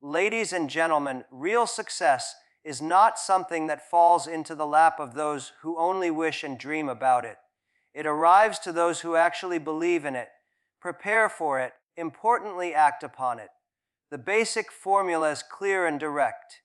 Ladies and gentlemen, real success is not something that falls into the lap of those who only wish and dream about it. It arrives to those who actually believe in it, prepare for it, importantly act upon it. The basic formula is clear and direct.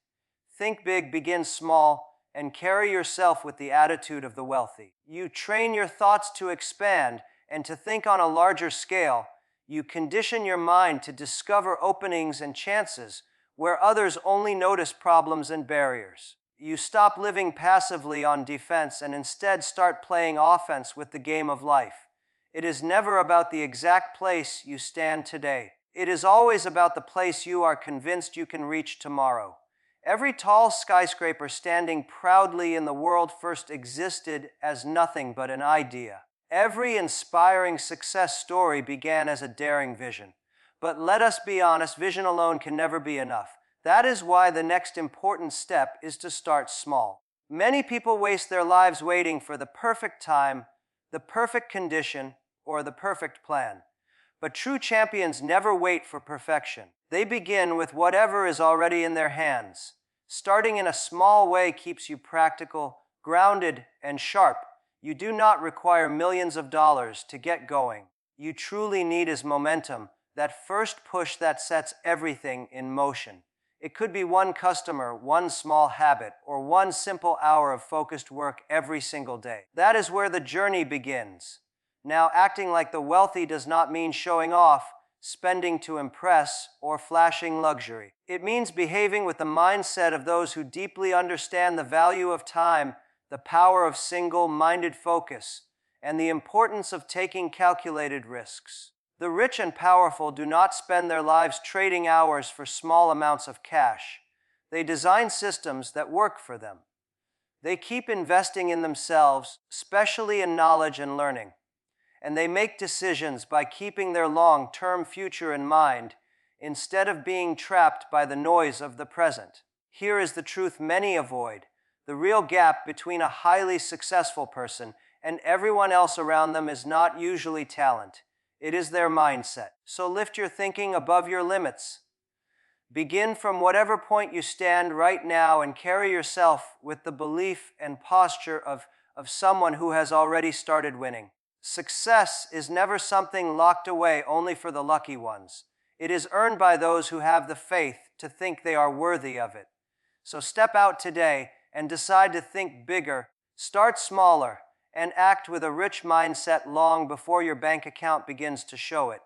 Think big, begin small, and carry yourself with the attitude of the wealthy. You train your thoughts to expand and to think on a larger scale. You condition your mind to discover openings and chances where others only notice problems and barriers. You stop living passively on defense and instead start playing offense with the game of life. It is never about the exact place you stand today. It is always about the place you are convinced you can reach tomorrow. Every tall skyscraper standing proudly in the world first existed as nothing but an idea. Every inspiring success story began as a daring vision. But let us be honest, vision alone can never be enough. That is why the next important step is to start small. Many people waste their lives waiting for the perfect time, the perfect condition, or the perfect plan. But true champions never wait for perfection. They begin with whatever is already in their hands. Starting in a small way keeps you practical, grounded, and sharp. You do not require millions of dollars to get going. You truly need is momentum, that first push that sets everything in motion. It could be one customer, one small habit, or one simple hour of focused work every single day. That is where the journey begins. Now, acting like the wealthy does not mean showing off, spending to impress, or flashing luxury. It means behaving with the mindset of those who deeply understand the value of time, the power of single-minded focus, and the importance of taking calculated risks. The rich and powerful do not spend their lives trading hours for small amounts of cash. They design systems that work for them. They keep investing in themselves, especially in knowledge and learning. And they make decisions by keeping their long-term future in mind, instead of being trapped by the noise of the present. Here is the truth many avoid: the real gap between a highly successful person and everyone else around them is not usually talent. It is their mindset. So lift your thinking above your limits. Begin from whatever point you stand right now and carry yourself with the belief and posture of someone who has already started winning. Success is never something locked away only for the lucky ones. It is earned by those who have the faith to think they are worthy of it. So step out today and decide to think bigger, start smaller, and act with a rich mindset long before your bank account begins to show it.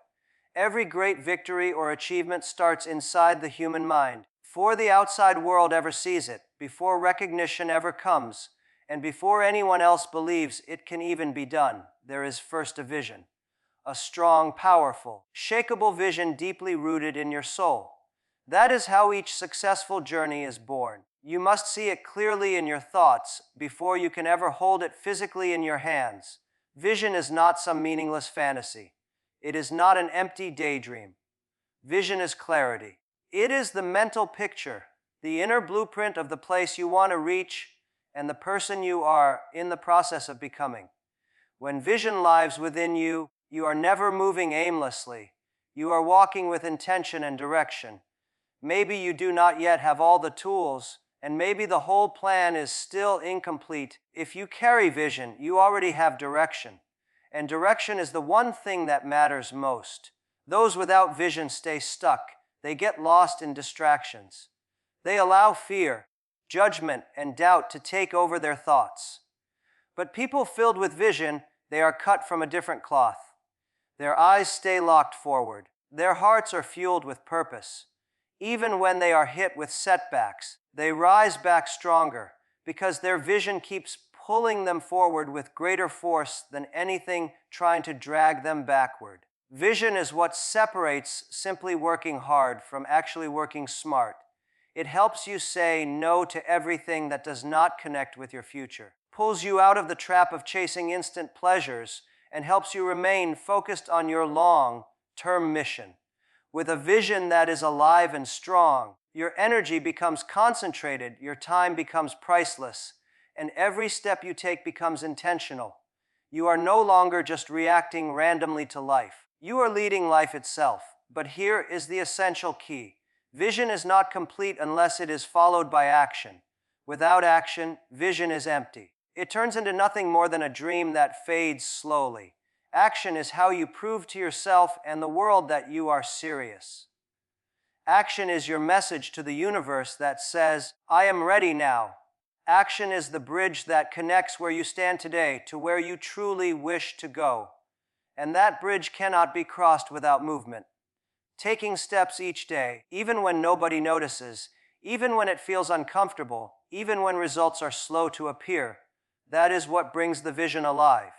Every great victory or achievement starts inside the human mind. Before the outside world ever sees it, before recognition ever comes, and before anyone else believes it can even be done, there is first a vision. A strong, powerful, shakeable vision deeply rooted in your soul. That is how each successful journey is born. You must see it clearly in your thoughts before you can ever hold it physically in your hands. Vision is not some meaningless fantasy. It is not an empty daydream. Vision is clarity. It is the mental picture, the inner blueprint of the place you want to reach and the person you are in the process of becoming. When vision lives within you, you are never moving aimlessly. You are walking with intention and direction. Maybe you do not yet have all the tools, and maybe the whole plan is still incomplete. If you carry vision, you already have direction. And direction is the one thing that matters most. Those without vision stay stuck. They get lost in distractions. They allow fear, judgment, and doubt to take over their thoughts. But people filled with vision, they are cut from a different cloth. Their eyes stay locked forward. Their hearts are fueled with purpose. Even when they are hit with setbacks, they rise back stronger because their vision keeps pulling them forward with greater force than anything trying to drag them backward. Vision is what separates simply working hard from actually working smart. It helps you say no to everything that does not connect with your future, pulls you out of the trap of chasing instant pleasures, and helps you remain focused on your long-term mission. With a vision that is alive and strong, your energy becomes concentrated, your time becomes priceless, and every step you take becomes intentional. You are no longer just reacting randomly to life. You are leading life itself. But here is the essential key. Vision is not complete unless it is followed by action. Without action, vision is empty. It turns into nothing more than a dream that fades slowly. Action is how you prove to yourself and the world that you are serious. Action is your message to the universe that says, I am ready now. Action is the bridge that connects where you stand today to where you truly wish to go. And that bridge cannot be crossed without movement. Taking steps each day, even when nobody notices, even when it feels uncomfortable, even when results are slow to appear, that is what brings the vision alive.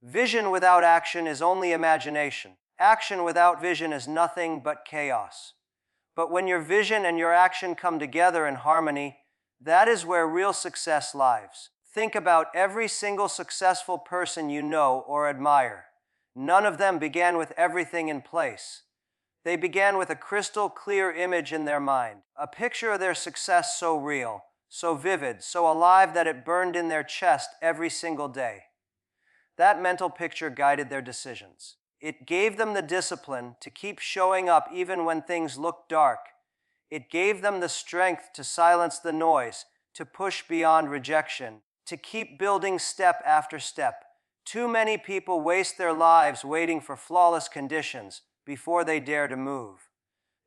Vision without action is only imagination. Action without vision is nothing but chaos. But when your vision and your action come together in harmony, that is where real success lies. Think about every single successful person you know or admire. None of them began with everything in place. They began with a crystal clear image in their mind, a picture of their success so real, so vivid, so alive that it burned in their chest every single day. That mental picture guided their decisions. It gave them the discipline to keep showing up even when things looked dark. It gave them the strength to silence the noise, to push beyond rejection, to keep building step after step. Too many people waste their lives waiting for flawless conditions before they dare to move.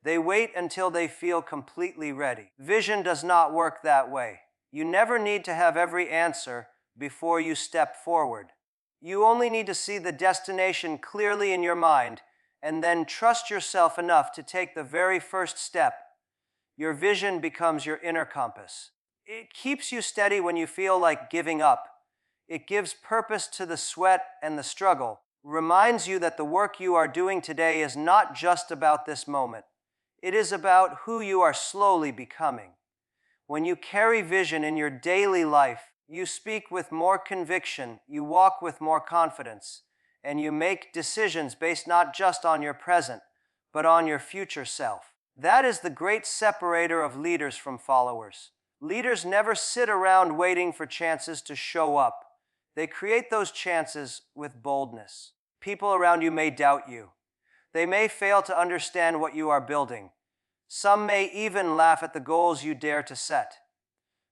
They wait until they feel completely ready. Vision does not work that way. You never need to have every answer before you step forward. You only need to see the destination clearly in your mind and then trust yourself enough to take the very first step. Your vision becomes your inner compass. It keeps you steady when you feel like giving up. It gives purpose to the sweat and the struggle, reminds you that the work you are doing today is not just about this moment. It is about who you are slowly becoming. When you carry vision in your daily life, you speak with more conviction, you walk with more confidence, and you make decisions based not just on your present, but on your future self. That is the great separator of leaders from followers. Leaders never sit around waiting for chances to show up. They create those chances with boldness. People around you may doubt you. They may fail to understand what you are building. Some may even laugh at the goals you dare to set.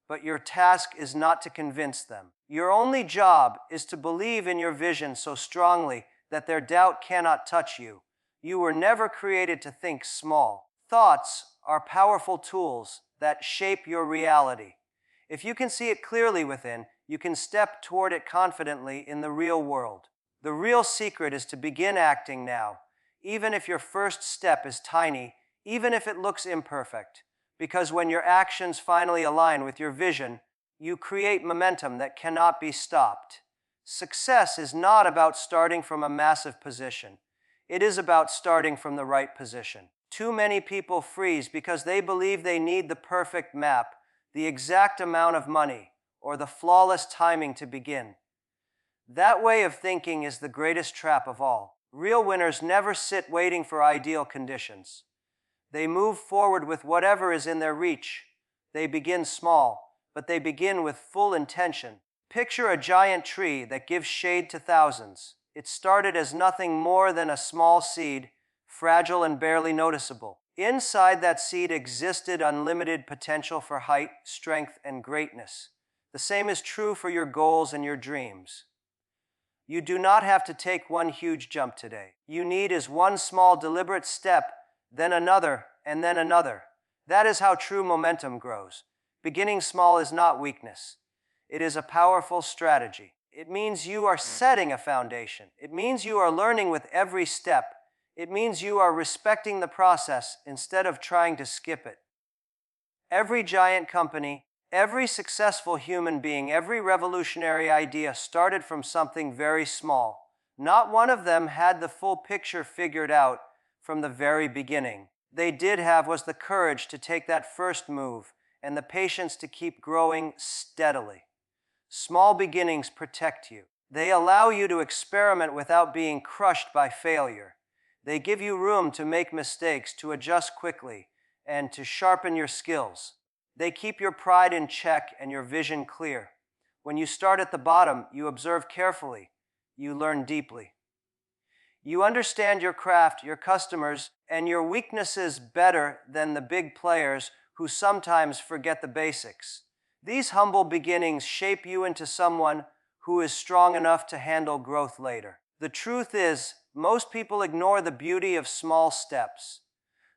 But your task is not to convince them. Your only job is to believe in your vision so strongly that their doubt cannot touch you. You were never created to think small. Thoughts are powerful tools that shape your reality. If you can see it clearly within, you can step toward it confidently in the real world. The real secret is to begin acting now, even if your first step is tiny, even if it looks imperfect. Because when your actions finally align with your vision, you create momentum that cannot be stopped. Success is not about starting from a massive position. It is about starting from the right position. Too many people freeze because they believe they need the perfect map, the exact amount of money, or the flawless timing to begin. That way of thinking is the greatest trap of all. Real winners never sit waiting for ideal conditions. They move forward with whatever is in their reach. They begin small, but they begin with full intention. Picture a giant tree that gives shade to thousands. It started as nothing more than a small seed, fragile and barely noticeable. Inside that seed existed unlimited potential for height, strength, and greatness. The same is true for your goals and your dreams. You do not have to take one huge jump today. You need is one small deliberate step, then another, and then another. That is how true momentum grows. Beginning small is not weakness. It is a powerful strategy. It means you are setting a foundation. It means you are learning with every step. It means you are respecting the process instead of trying to skip it. Every giant company, every successful human being, every revolutionary idea started from something very small. Not one of them had the full picture figured out from the very beginning. They did have was the courage to take that first move and the patience to keep growing steadily. Small beginnings protect you. They allow you to experiment without being crushed by failure. They give you room to make mistakes, to adjust quickly, and to sharpen your skills. They keep your pride in check and your vision clear. When you start at the bottom, you observe carefully. You learn deeply. You understand your craft, your customers, and your weaknesses better than the big players who sometimes forget the basics. These humble beginnings shape you into someone who is strong enough to handle growth later. The truth is, most people ignore the beauty of small steps.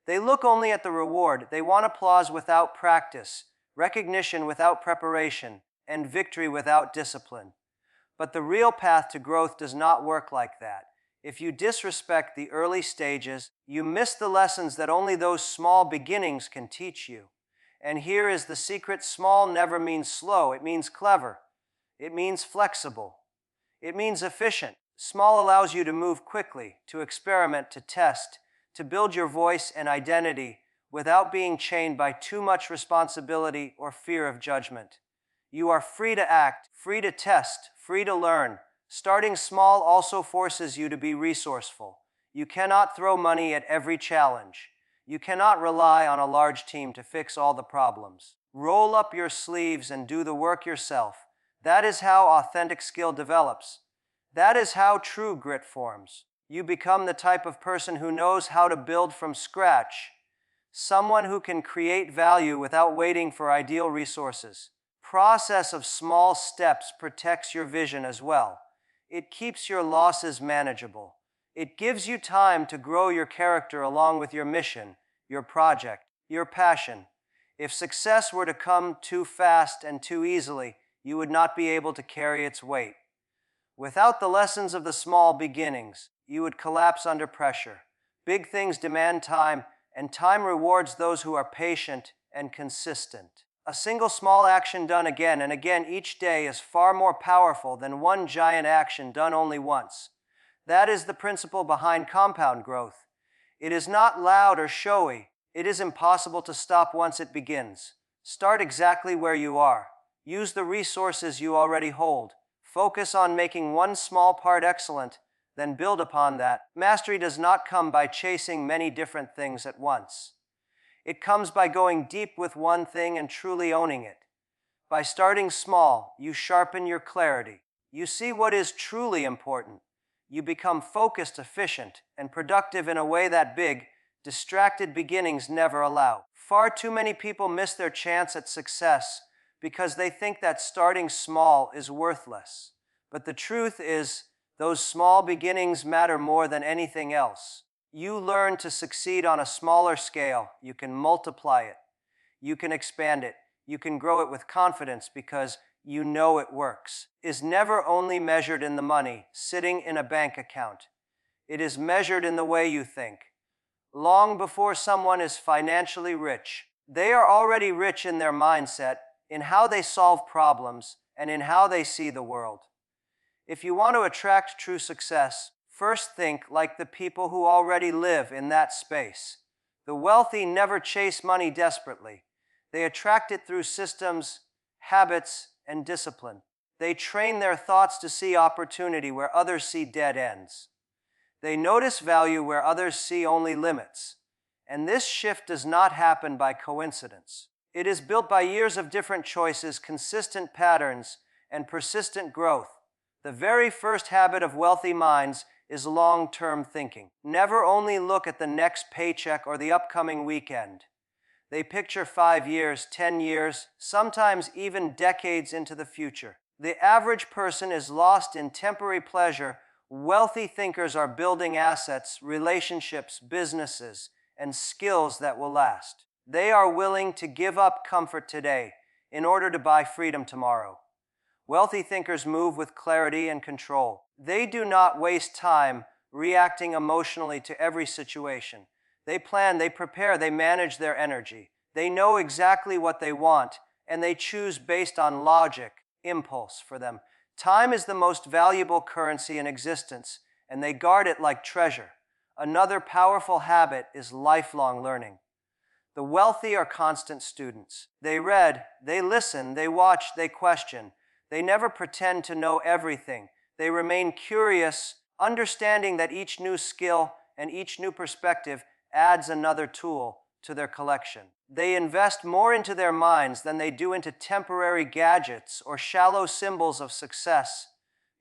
They look only at the reward. They want applause without practice, recognition without preparation, and victory without discipline. But the real path to growth does not work like that. If you disrespect the early stages, you miss the lessons that only those small beginnings can teach you. And here is the secret: small never means slow, it means clever. It means flexible. It means efficient. Small allows you to move quickly, to experiment, to test, to build your voice and identity without being chained by too much responsibility or fear of judgment. You are free to act, free to test, free to learn. Starting small also forces you to be resourceful. You cannot throw money at every challenge. You cannot rely on a large team to fix all the problems. Roll up your sleeves and do the work yourself. That is how authentic skill develops. That is how true grit forms. You become the type of person who knows how to build from scratch. Someone who can create value without waiting for ideal resources. Process of small steps protects your vision as well. It keeps your losses manageable. It gives you time to grow your character along with your mission, your project, your passion. If success were to come too fast and too easily, you would not be able to carry its weight. Without the lessons of the small beginnings, you would collapse under pressure. Big things demand time, and time rewards those who are patient and consistent. A single small action done again and again each day is far more powerful than one giant action done only once. That is the principle behind compound growth. It is not loud or showy. It is impossible to stop once it begins. Start exactly where you are. Use the resources you already hold. Focus on making one small part excellent, then build upon that. Mastery does not come by chasing many different things at once. It comes by going deep with one thing and truly owning it. By starting small, you sharpen your clarity. You see what is truly important. You become focused, efficient, and productive in a way that big, distracted beginnings never allow. Far too many people miss their chance at success because they think that starting small is worthless. But the truth is, those small beginnings matter more than anything else. You learn to succeed on a smaller scale. You can multiply it. You can expand it. You can grow it with confidence because you know it works. Is never only measured in the money sitting in a bank account. It is measured in the way you think. Long before someone is financially rich, they are already rich in their mindset, in how they solve problems, and in how they see the world. If you want to attract true success, first think like the people who already live in that space. The wealthy never chase money desperately. They attract it through systems, habits, and discipline. They train their thoughts to see opportunity where others see dead ends. They notice value where others see only limits. And this shift does not happen by coincidence. It is built by years of different choices, consistent patterns, and persistent growth. The very first habit of wealthy minds is long-term thinking. Never only look at the next paycheck or the upcoming weekend. They picture 5 years, 10 years, sometimes even decades into the future. The average person is lost in temporary pleasure. Wealthy thinkers are building assets, relationships, businesses, and skills that will last. They are willing to give up comfort today in order to buy freedom tomorrow. Wealthy thinkers move with clarity and control. They do not waste time reacting emotionally to every situation. They plan, they prepare, they manage their energy. They know exactly what they want, and they choose based on logic, impulse for them. Time is the most valuable currency in existence, and they guard it like treasure. Another powerful habit is lifelong learning. The wealthy are constant students. They read, they listen, they watch, they question. They never pretend to know everything. They remain curious, understanding that each new skill and each new perspective adds another tool to their collection. They invest more into their minds than they do into temporary gadgets or shallow symbols of success,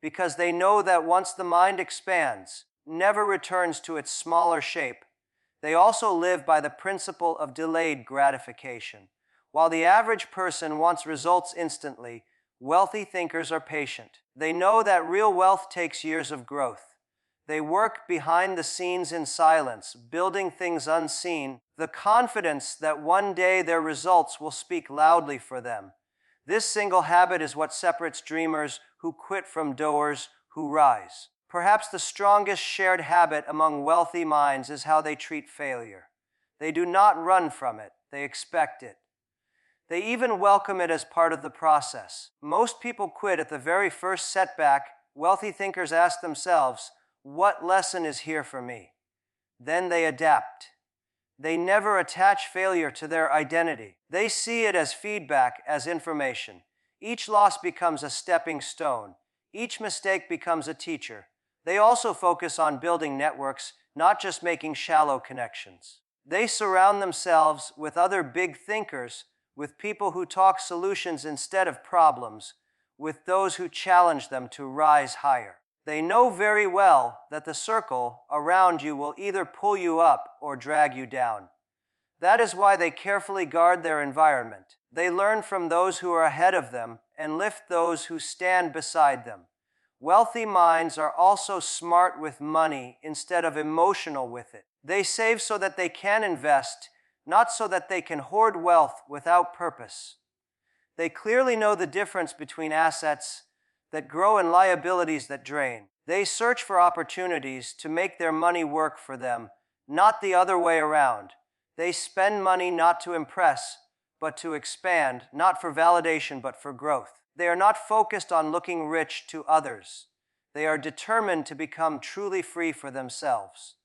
because they know that once the mind expands, never returns to its smaller shape. They also live by the principle of delayed gratification. While the average person wants results instantly, wealthy thinkers are patient. They know that real wealth takes years of growth. They work behind the scenes in silence, building things unseen, the confidence that one day their results will speak loudly for them. This single habit is what separates dreamers who quit from doers who rise. Perhaps the strongest shared habit among wealthy minds is how they treat failure. They do not run from it, they expect it. They even welcome it as part of the process. Most people quit at the very first setback. Wealthy thinkers ask themselves, what lesson is here for me? Then they adapt. They never attach failure to their identity. They see it as feedback, as information. Each loss becomes a stepping stone. Each mistake becomes a teacher. They also focus on building networks, not just making shallow connections. They surround themselves with other big thinkers, with people who talk solutions instead of problems, with those who challenge them to rise higher. They know very well that the circle around you will either pull you up or drag you down. That is why they carefully guard their environment. They learn from those who are ahead of them and lift those who stand beside them. Wealthy minds are also smart with money instead of emotional with it. They save so that they can invest, not so that they can hoard wealth without purpose. They clearly know the difference between assets that grow and liabilities that drain. They search for opportunities to make their money work for them, not the other way around. They spend money not to impress, but to expand, not for validation, but for growth. They are not focused on looking rich to others. They are determined to become truly free for themselves.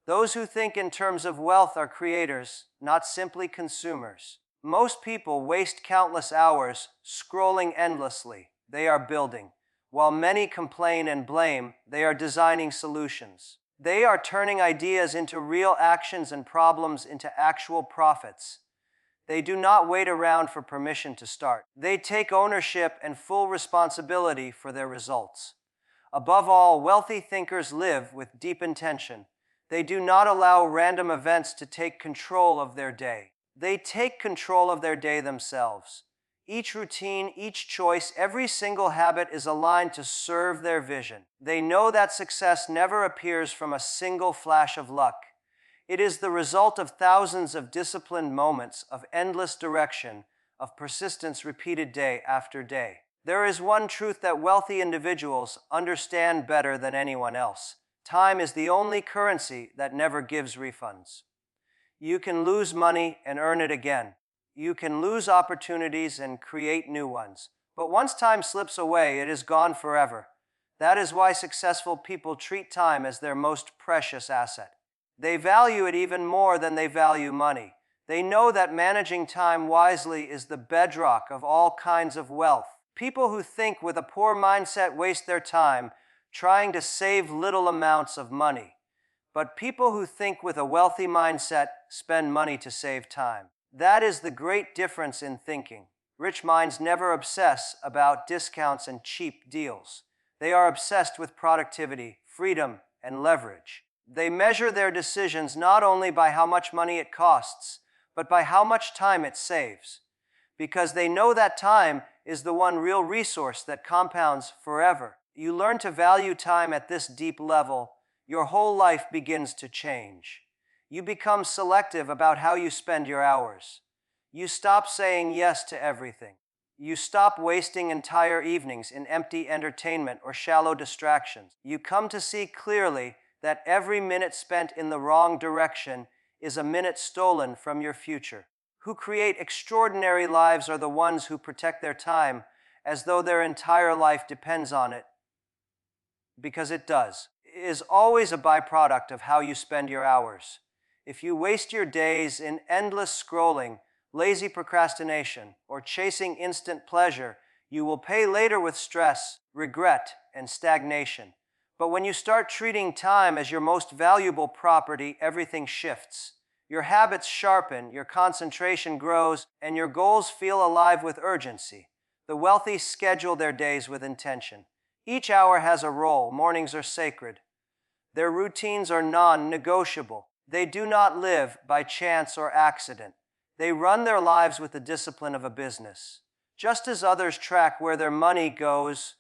Those who think in terms of wealth are creators, not simply consumers. Most people waste countless hours scrolling endlessly. They are building. While many complain and blame, they are designing solutions. They are turning ideas into real actions and problems into actual profits. They do not wait around for permission to start. They take ownership and full responsibility for their results. Above all, wealthy thinkers live with deep intention. They do not allow random events to take control of their day. They take control of their day themselves. Each routine, each choice, every single habit is aligned to serve their vision. They know that success never appears from a single flash of luck. It is the result of thousands of disciplined moments, of endless direction, of persistence repeated day after day. There is one truth that wealthy individuals understand better than anyone else. Time is the only currency that never gives refunds. You can lose money and earn it again. You can lose opportunities and create new ones. But once time slips away, it is gone forever. That is why successful people treat time as their most precious asset. They value it even more than they value money. They know that managing time wisely is the bedrock of all kinds of wealth. People who think with a poor mindset waste their time trying to save little amounts of money. But people who think with a wealthy mindset spend money to save time. That is the great difference in thinking. Rich minds never obsess about discounts and cheap deals. They are obsessed with productivity, freedom, and leverage. They measure their decisions not only by how much money it costs, but by how much time it saves. Because they know that time is the one real resource that compounds forever. You learn to value time at this deep level, your whole life begins to change. You become selective about how you spend your hours. You stop saying yes to everything. You stop wasting entire evenings in empty entertainment or shallow distractions. You come to see clearly that every minute spent in the wrong direction is a minute stolen from your future. Who create extraordinary lives are the ones who protect their time as though their entire life depends on it. Because it does. It is always a byproduct of how you spend your hours. If you waste your days in endless scrolling, lazy procrastination, or chasing instant pleasure, you will pay later with stress, regret, and stagnation. But when you start treating time as your most valuable property, everything shifts. Your habits sharpen, your concentration grows, and your goals feel alive with urgency. The wealthy schedule their days with intention. Each hour has a role. Mornings are sacred. Their routines are non-negotiable. They do not live by chance or accident. They run their lives with the discipline of a business. Just as others track where their money goes,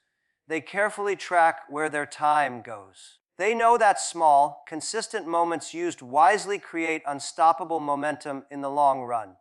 they carefully track where their time goes. They know that small, consistent moments used wisely create unstoppable momentum in the long run.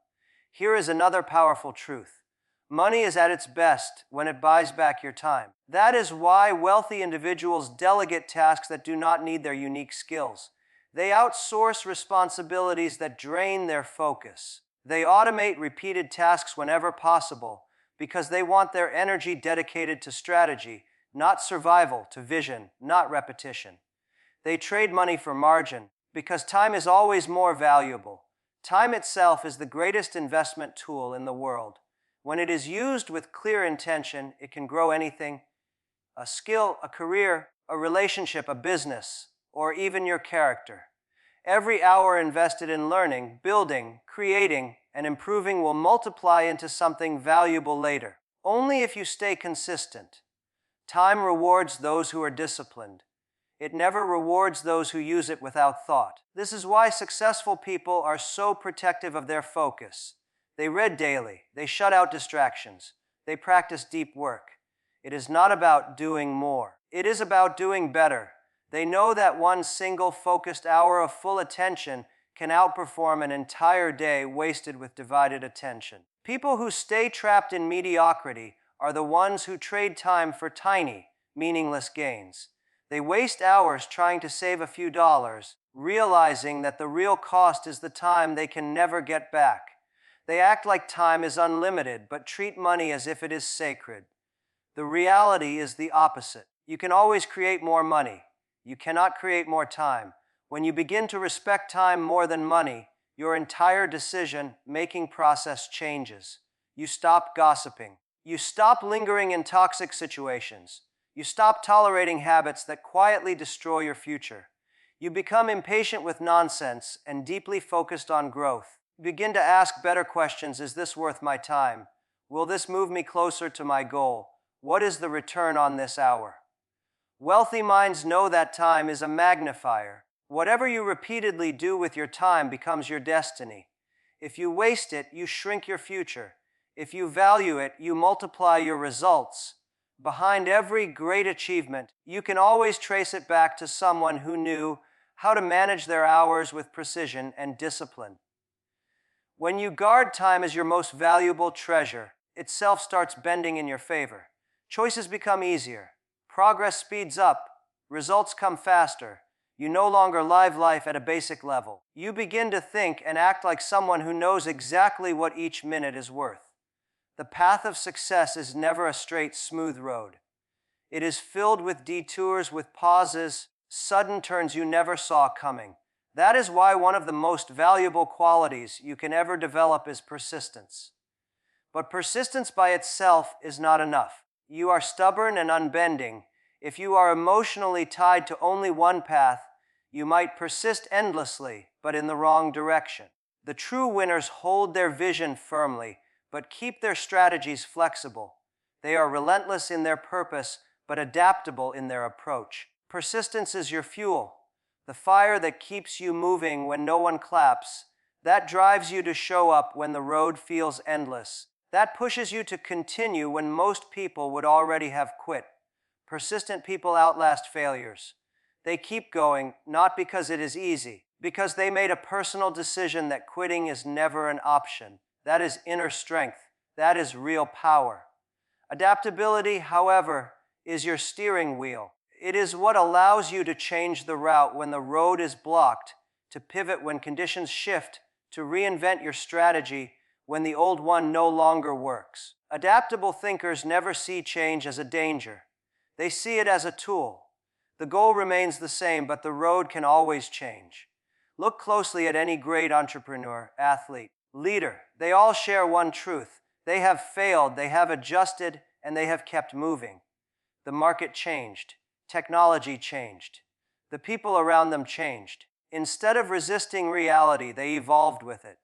Here is another powerful truth. Money is at its best when it buys back your time. That is why wealthy individuals delegate tasks that do not need their unique skills. They outsource responsibilities that drain their focus. They automate repeated tasks whenever possible because they want their energy dedicated to strategy, not survival, to vision, not repetition. They trade money for margin because time is always more valuable. Time itself is the greatest investment tool in the world. When it is used with clear intention, it can grow anything: a skill, a career, a relationship, a business, or even your character. Every hour invested in learning, building, creating, and improving will multiply into something valuable later. Only if you stay consistent. Time rewards those who are disciplined. It never rewards those who use it without thought. This is why successful people are so protective of their focus. They read daily. They shut out distractions. They practice deep work. It is not about doing more. It is about doing better. They know that one single focused hour of full attention can outperform an entire day wasted with divided attention. People who stay trapped in mediocrity are the ones who trade time for tiny, meaningless gains. They waste hours trying to save a few dollars, realizing that the real cost is the time they can never get back. They act like time is unlimited, but treat money as if it is sacred. The reality is the opposite. You can always create more money. You cannot create more time. When you begin to respect time more than money, your entire decision-making process changes. You stop gossiping. You stop lingering in toxic situations. You stop tolerating habits that quietly destroy your future. You become impatient with nonsense and deeply focused on growth. You begin to ask better questions. Is this worth my time? Will this move me closer to my goal? What is the return on this hour? Wealthy minds know that time is a magnifier. Whatever you repeatedly do with your time becomes your destiny. If you waste it, you shrink your future. If you value it, you multiply your results. Behind every great achievement, you can always trace it back to someone who knew how to manage their hours with precision and discipline. When you guard time as your most valuable treasure, itself starts bending in your favor. Choices become easier. Progress speeds up. Results come faster. You no longer live life at a basic level. You begin to think and act like someone who knows exactly what each minute is worth. The path of success is never a straight, smooth road. It is filled with detours, with pauses, sudden turns you never saw coming. That is why one of the most valuable qualities you can ever develop is persistence. But persistence by itself is not enough. You are stubborn and unbending. If you are emotionally tied to only one path, you might persist endlessly, but in the wrong direction. The true winners hold their vision firmly, but keep their strategies flexible. They are relentless in their purpose, but adaptable in their approach. Persistence is your fuel, the fire that keeps you moving when no one claps, that drives you to show up when the road feels endless, that pushes you to continue when most people would already have quit. Persistent people outlast failures. They keep going, not because it is easy, because they made a personal decision that quitting is never an option. That is inner strength. That is real power. Adaptability, however, is your steering wheel. It is what allows you to change the route when the road is blocked, to pivot when conditions shift, to reinvent your strategy when the old one no longer works. Adaptable thinkers never see change as a danger. They see it as a tool. The goal remains the same, but the road can always change. Look closely at any great entrepreneur, athlete, leader. They all share one truth. They have failed, they have adjusted, and they have kept moving. The market changed. Technology changed. The people around them changed. Instead of resisting reality, they evolved with it.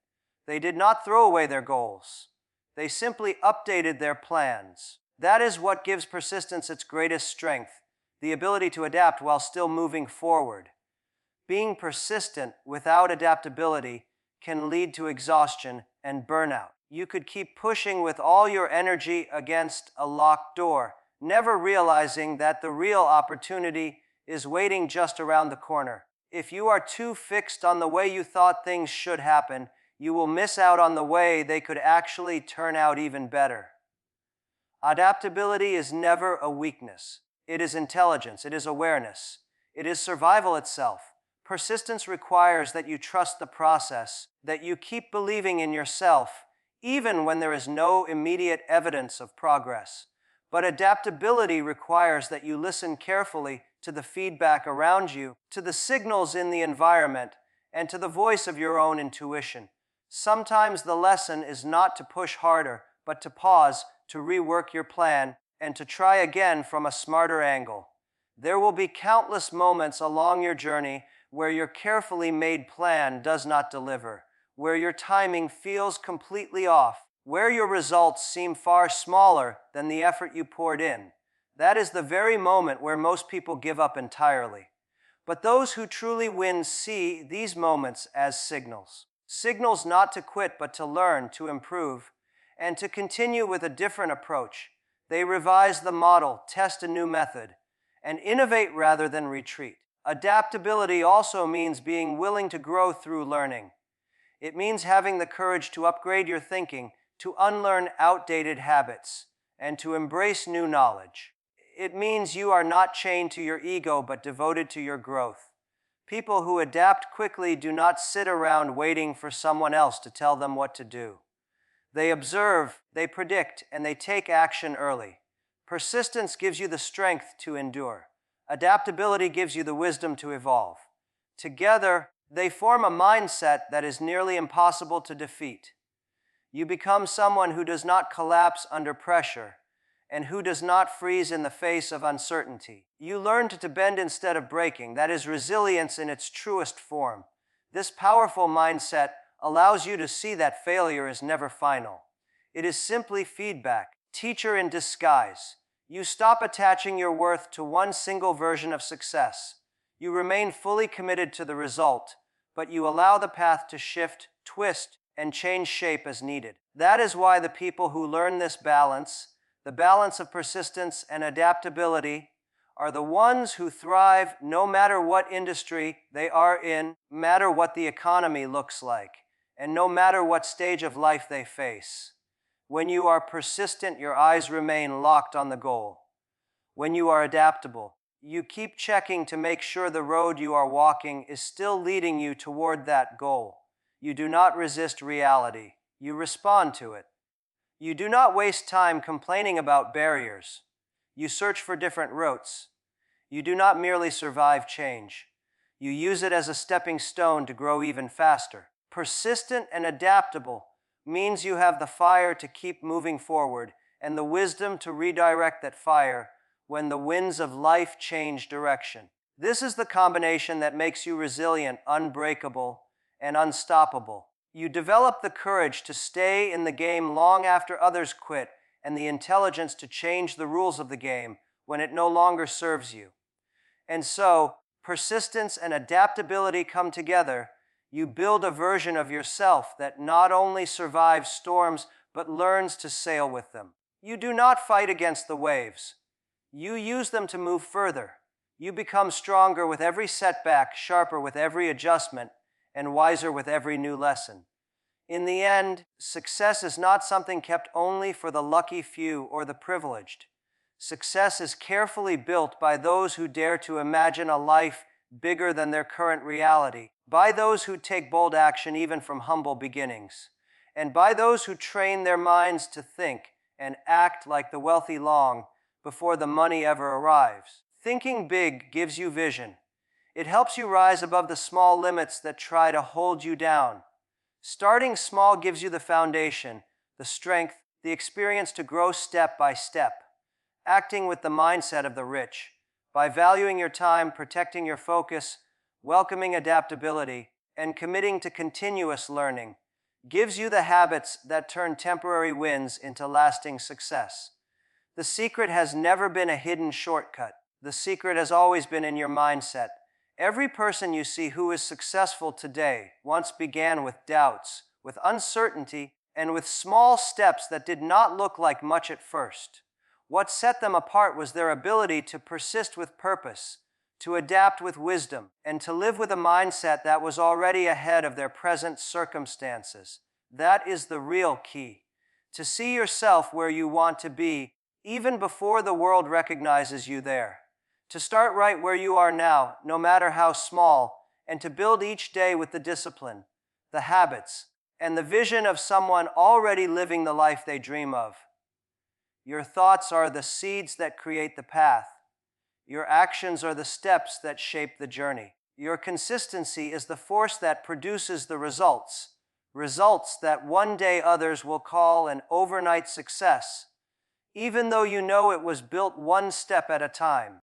They did not throw away their goals. They simply updated their plans. That is what gives persistence its greatest strength, the ability to adapt while still moving forward. Being persistent without adaptability can lead to exhaustion and burnout. You could keep pushing with all your energy against a locked door, never realizing that the real opportunity is waiting just around the corner. If you are too fixed on the way you thought things should happen, you will miss out on the way they could actually turn out even better. Adaptability is never a weakness. It is intelligence. It is awareness. It is survival itself. Persistence requires that you trust the process, that you keep believing in yourself, even when there is no immediate evidence of progress. But adaptability requires that you listen carefully to the feedback around you, to the signals in the environment, and to the voice of your own intuition. Sometimes the lesson is not to push harder, but to pause, to rework your plan, and to try again from a smarter angle. There will be countless moments along your journey where your carefully made plan does not deliver, where your timing feels completely off, where your results seem far smaller than the effort you poured in. That is the very moment where most people give up entirely. But those who truly win see these moments as signals. Signals not to quit, but to learn, to improve, and to continue with a different approach. They revise the model, test a new method, and innovate rather than retreat. Adaptability also means being willing to grow through learning. It means having the courage to upgrade your thinking, to unlearn outdated habits, and to embrace new knowledge. It means you are not chained to your ego, but devoted to your growth. People who adapt quickly do not sit around waiting for someone else to tell them what to do. They observe, they predict, and they take action early. Persistence gives you the strength to endure. Adaptability gives you the wisdom to evolve. Together, they form a mindset that is nearly impossible to defeat. You become someone who does not collapse under pressure and who does not freeze in the face of uncertainty. You learn to bend instead of breaking. That is resilience in its truest form. This powerful mindset allows you to see that failure is never final. It is simply feedback, teacher in disguise. You stop attaching your worth to one single version of success. You remain fully committed to the result, but you allow the path to shift, twist, and change shape as needed. That is why the people who learn this balance, the balance of persistence and adaptability, are the ones who thrive no matter what industry they are in, no matter what the economy looks like, and no matter what stage of life they face. When you are persistent, your eyes remain locked on the goal. When you are adaptable, you keep checking to make sure the road you are walking is still leading you toward that goal. You do not resist reality. You respond to it. You do not waste time complaining about barriers. You search for different routes. You do not merely survive change. You use it as a stepping stone to grow even faster. Persistent and adaptable means you have the fire to keep moving forward and the wisdom to redirect that fire when the winds of life change direction. This is the combination that makes you resilient, unbreakable, and unstoppable. You develop the courage to stay in the game long after others quit, and the intelligence to change the rules of the game when it no longer serves you. And so, persistence and adaptability come together. You build a version of yourself that not only survives storms, but learns to sail with them. You do not fight against the waves. You use them to move further. You become stronger with every setback, sharper with every adjustment, and wiser with every new lesson. In the end, success is not something kept only for the lucky few or the privileged. Success is carefully built by those who dare to imagine a life bigger than their current reality, by those who take bold action even from humble beginnings, and by those who train their minds to think and act like the wealthy long before the money ever arrives. Thinking big gives you vision. It helps you rise above the small limits that try to hold you down. Starting small gives you the foundation, the strength, the experience to grow step by step. Acting with the mindset of the rich, by valuing your time, protecting your focus, welcoming adaptability, and committing to continuous learning, gives you the habits that turn temporary wins into lasting success. The secret has never been a hidden shortcut. The secret has always been in your mindset, Every person you see who is successful today once began with doubts, with uncertainty, and with small steps that did not look like much at first. What set them apart was their ability to persist with purpose, to adapt with wisdom, and to live with a mindset that was already ahead of their present circumstances. That is the real key. To see yourself where you want to be, even before the world recognizes you there. To start right where you are now, no matter how small, and to build each day with the discipline, the habits, and the vision of someone already living the life they dream of. Your thoughts are the seeds that create the path. Your actions are the steps that shape the journey. Your consistency is the force that produces the results, results that one day others will call an overnight success, even though you know it was built one step at a time.